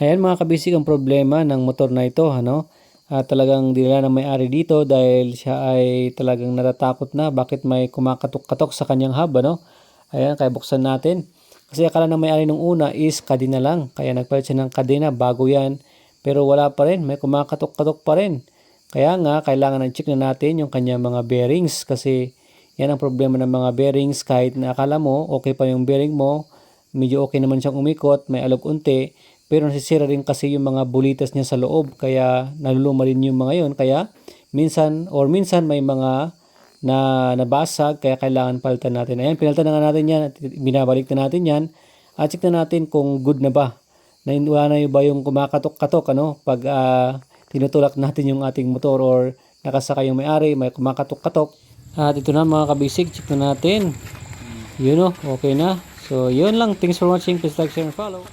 Ayan mga kabisig, ang problema ng motor na ito, ano? Talagang dinala ng may-ari dito dahil siya ay talagang natatakot na bakit may kumakatok-katok sa kanyang hub, ano? Ayan, kaya buksan natin. Kasi akala ng may-ari nung una is kadena lang. Kaya nagpalit siya ng kadena, bago yan. Pero wala pa rin, may kumakatok-katok pa rin. Kaya nga, kailangan check na natin yung kanyang mga bearings kasi yan ang problema ng mga bearings. Kahit na akala mo, okay pa yung bearing mo, medyo okay naman siyang umikot, may alog unti, pero nasisira rin kasi yung mga bulitas niya sa loob, kaya naluluma rin yung mga yon. Kaya minsan may mga na nabasag, kaya kailangan palitan natin. Ayan, pinalitan na nga natin yan at binabalik na natin yan at check na natin kung good na ba. Wala na ba yung kumakatok-katok, ano, pag tinutulak natin yung ating motor or nakasakay yung may-ari, may kumakatok-katok. At ito na mga kabisig, check na natin. Yun o, okay na. So, yun lang. Thanks for watching. Please like, share, and follow.